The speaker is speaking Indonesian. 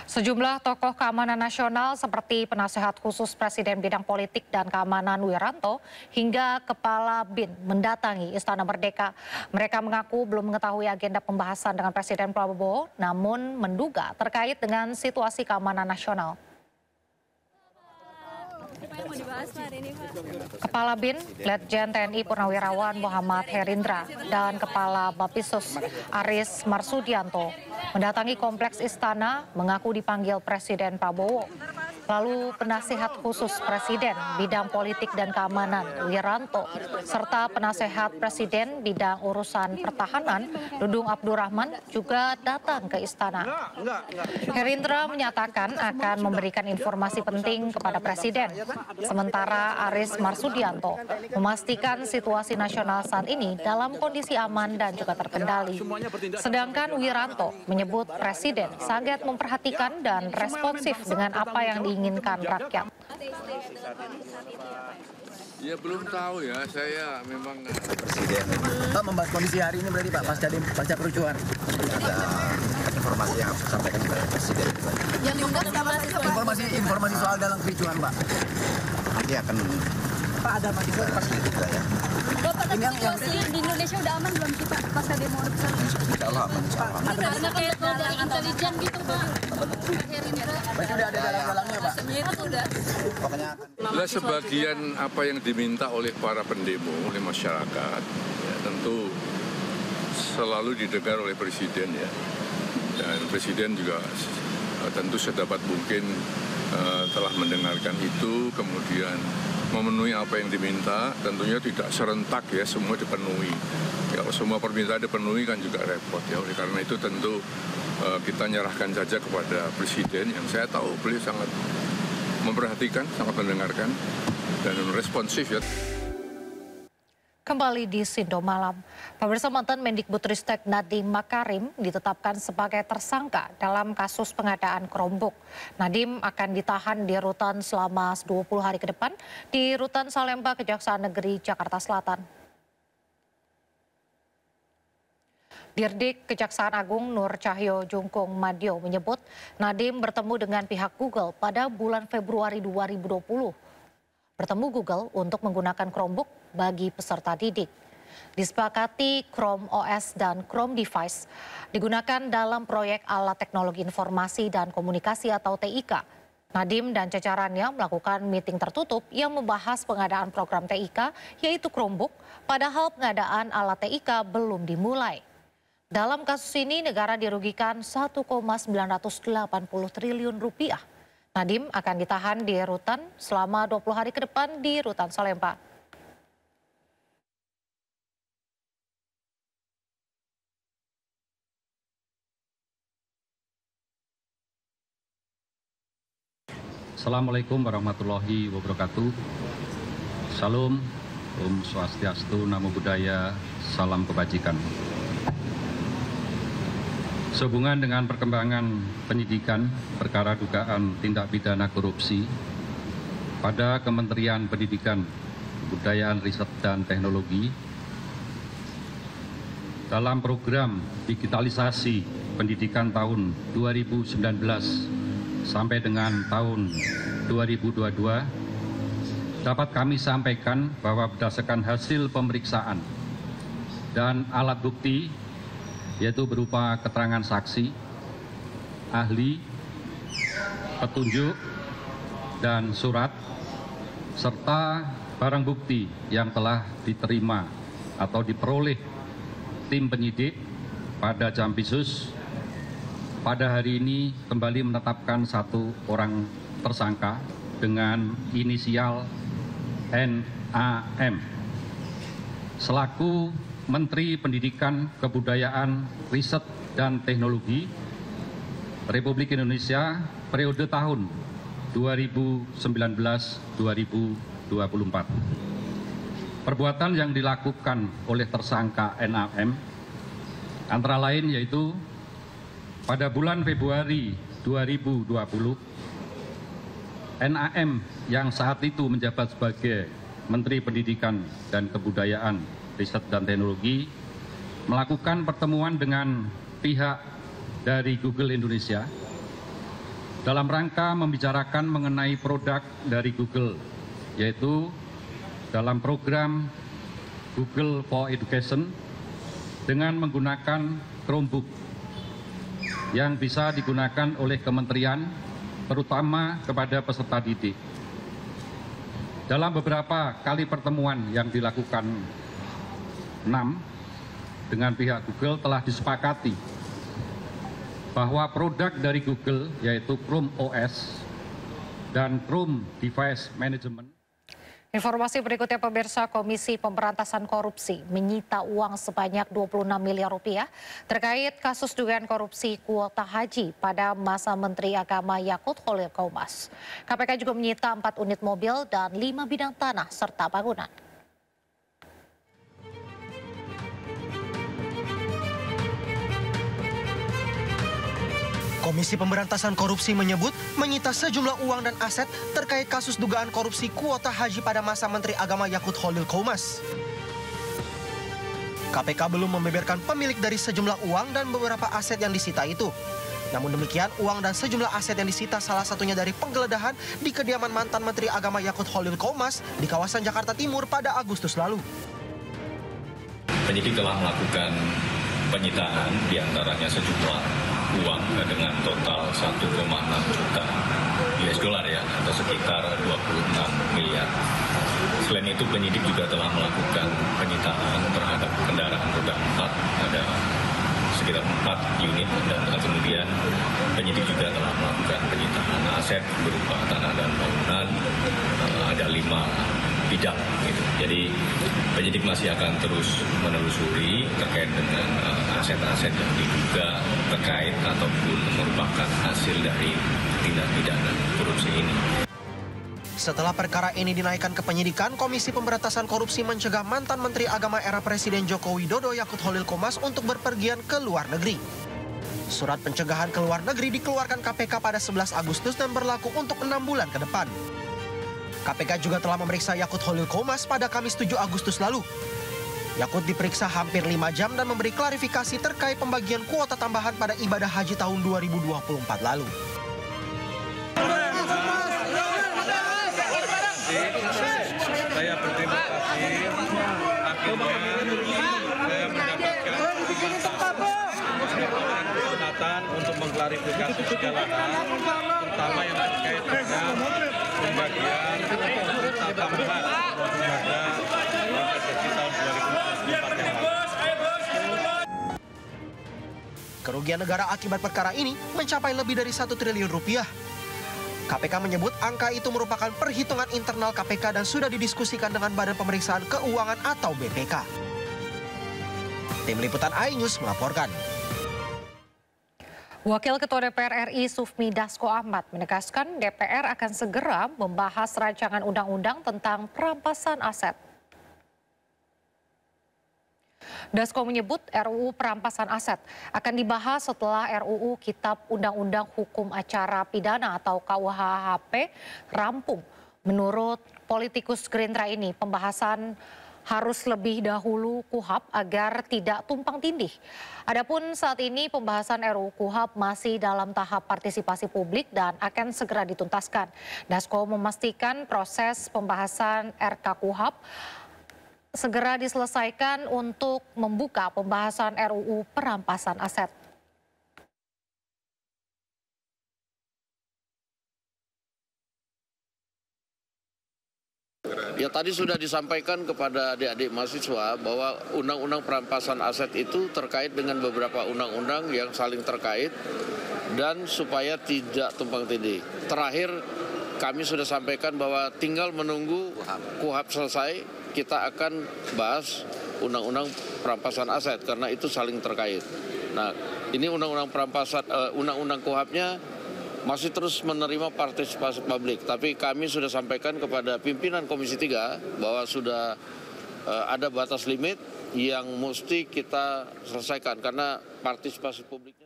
Sejumlah tokoh keamanan nasional seperti penasehat khusus Presiden bidang politik dan keamanan Wiranto hingga Kepala BIN mendatangi Istana Merdeka. Mereka mengaku belum mengetahui agenda pembahasan dengan Presiden Prabowo, namun menduga terkait dengan situasi keamanan nasional. Kepala BIN, Letjen TNI Purnawirawan Muhammad Herindra dan Kepala Bapisus Aris Marsudianto mendatangi kompleks istana mengaku dipanggil Presiden Prabowo. Lalu penasihat khusus Presiden bidang politik dan keamanan Wiranto serta penasehat Presiden bidang urusan pertahanan Dudung Abdurrahman juga datang ke istana. Herindra menyatakan akan memberikan informasi penting kepada Presiden. Sementara Aris Marsudianto memastikan situasi nasional saat ini dalam kondisi aman dan juga terkendali. Sedangkan Wiranto menyebut Presiden sangat memperhatikan dan responsif dengan apa yang diinginkan rakyat. Ya belum tahu ya, saya memang Presiden. Pak, membahas kondisi hari ini berarti Pak pasca kerucuhan. Ada informasi yang harus disampaikan kepada Presiden. Yang diundang informasi soal dalam kericuhan Pak. Nanti akan Pak ada mahasiswa pasti juga ya. Bapak, tapi situasi di Indonesia udah aman belum sih Pak pasca demo? Insya Allah aman. Karena kayak dari intelijen gitu Pak. Berarti udah ada dalang-dalangnya Pak. Pokoknya sebagian apa yang diminta oleh para pendemo, oleh masyarakat, ya, tentu selalu didengar oleh Presiden ya. Dan Presiden juga tentu sedapat mungkin telah mendengarkan itu, kemudian memenuhi apa yang diminta. Tentunya tidak serentak ya, semua dipenuhi. Kalau semua permintaan dipenuhi kan juga repot ya. Oleh karena itu tentu kita nyerahkan saja kepada Presiden yang saya tahu beliau sangat memperhatikan, sangat mendengarkan dan responsif ya. Kembali di Sindo Malam, pemirsa, mantan Mendikbudristek Nadiem Makarim ditetapkan sebagai tersangka dalam kasus pengadaan Chromebook. Nadiem akan ditahan di rutan selama 20 hari ke depan di Rutan Salemba Kejaksaan Negeri Jakarta Selatan. Dirdik Kejaksaan Agung Nur Cahyo Jungkung Madio menyebut Nadiem bertemu dengan pihak Google pada bulan Februari 2020. Bertemu Google untuk menggunakan Chromebook bagi peserta didik. Disepakati Chrome OS dan Chrome Device digunakan dalam proyek alat teknologi informasi dan komunikasi atau TIK. Nadiem dan jajarannya melakukan meeting tertutup yang membahas pengadaan program TIK yaitu Chromebook, padahal pengadaan alat TIK belum dimulai. Dalam kasus ini negara dirugikan 1,980 triliun rupiah. Nadiem akan ditahan di rutan selama 20 hari ke depan di Rutan Salemba. Assalamualaikum warahmatullahi wabarakatuh. Salam, Om Swastiastu, Namo Buddhaya, salam kebajikan. Sehubungan dengan perkembangan penyidikan perkara dugaan tindak pidana korupsi pada Kementerian Pendidikan, Kebudayaan, Riset, dan Teknologi dalam program digitalisasi pendidikan tahun 2019 sampai dengan tahun 2022, dapat kami sampaikan bahwa berdasarkan hasil pemeriksaan dan alat bukti yaitu berupa keterangan saksi, ahli, petunjuk, dan surat, serta barang bukti yang telah diterima atau diperoleh tim penyidik pada Jampisus, pada hari ini kembali menetapkan satu orang tersangka dengan inisial NAM selaku Menteri Pendidikan, Kebudayaan, Riset, dan Teknologi Republik Indonesia periode tahun 2019-2024. Perbuatan yang dilakukan oleh tersangka NAM antara lain yaitu pada bulan Februari 2020, NAM yang saat itu menjabat sebagai Menteri Pendidikan dan Kebudayaan, Riset, dan Teknologi melakukan pertemuan dengan pihak dari Google Indonesia dalam rangka membicarakan mengenai produk dari Google, yaitu dalam program Google for Education dengan menggunakan Chromebook yang bisa digunakan oleh kementerian, terutama kepada peserta didik. Dalam beberapa kali pertemuan yang dilakukan 6 dengan pihak Google telah disepakati bahwa produk dari Google yaitu Chrome OS dan Chrome Device Management. Informasi berikutnya pemirsa, Komisi Pemberantasan Korupsi menyita uang sebanyak 26 miliar rupiah terkait kasus dugaan korupsi kuota haji pada masa Menteri Agama Yakut Khalil Qomas. KPK juga menyita 4 unit mobil dan 5 bidang tanah serta bangunan. Komisi Pemberantasan Korupsi menyebut menyita sejumlah uang dan aset terkait kasus dugaan korupsi kuota haji pada masa Menteri Agama Yakut Khalil Qomas. KPK belum membeberkan pemilik dari sejumlah uang dan beberapa aset yang disita itu. Namun demikian, uang dan sejumlah aset yang disita salah satunya dari penggeledahan di kediaman mantan Menteri Agama Yakut Khalil Qomas di kawasan Jakarta Timur pada Agustus lalu. Penyidik telah melakukan penyitaan diantaranya sejumlah uang dengan total 1,6 juta US dollar ya, atau sekitar 26 miliar. Selain itu penyidik juga telah melakukan penyitaan terhadap kendaraan roda 4, ada sekitar 4 unit, dan kemudian penyidik juga telah melakukan penyitaan aset berupa tanah dan bangunan, ada 5 bidang gitu. Jadi penyidik masih akan terus menelusuri terkait dengan aset-aset yang diduga terkait ataupun merupakan hasil dari tindak pidana korupsi ini. Setelah perkara ini dinaikkan ke penyidikan, Komisi Pemberantasan Korupsi mencegah mantan Menteri Agama era Presiden Joko Widodo Yakut Khalil Qomas untuk berpergian ke luar negeri. Surat pencegahan ke luar negeri dikeluarkan KPK pada 11 Agustus dan berlaku untuk 6 bulan ke depan. KPK juga telah memeriksa Yakut Khalil Qomas pada Kamis 7 Agustus lalu. Yakut diperiksa hampir 5 jam dan memberi klarifikasi terkait pembagian kuota tambahan pada ibadah haji tahun 2024 lalu. Saya berterima kasih akhirnya saya mendapatkan kesempatan untuk mengklarifikasi segala hal, terutama yang terkait dengan pembagian tambahan pada haji tahun 2024 yang lalu. Kerugian negara akibat perkara ini mencapai lebih dari 1 triliun rupiah. KPK menyebut angka itu merupakan perhitungan internal KPK dan sudah didiskusikan dengan Badan Pemeriksaan Keuangan atau BPK. Tim Liputan iNews melaporkan. Wakil Ketua DPR RI Sufmi Dasko Ahmad menegaskan DPR akan segera membahas rancangan undang-undang tentang perampasan aset. Dasko menyebut RUU perampasan aset akan dibahas setelah RUU Kitab Undang-Undang Hukum Acara Pidana atau KUHP rampung. Menurut politikus Gerindra ini, pembahasan harus lebih dahulu KUHP agar tidak tumpang tindih. Adapun saat ini pembahasan RUU KUHP masih dalam tahap partisipasi publik dan akan segera dituntaskan. Dasko memastikan proses pembahasan RKUHP segera diselesaikan untuk membuka pembahasan RUU perampasan aset. Ya tadi sudah disampaikan kepada adik-adik mahasiswa bahwa undang-undang perampasan aset itu terkait dengan beberapa undang-undang yang saling terkait dan supaya tidak tumpang tindih. Terakhir kami sudah sampaikan bahwa tinggal menunggu KUHP selesai, kita akan bahas undang-undang perampasan aset karena itu saling terkait. Nah, ini undang-undang perampasan, undang-undang KUHP-nya masih terus menerima partisipasi publik. Tapi kami sudah sampaikan kepada pimpinan Komisi 3 bahwa sudah ada batas limit yang mesti kita selesaikan karena partisipasi publiknya.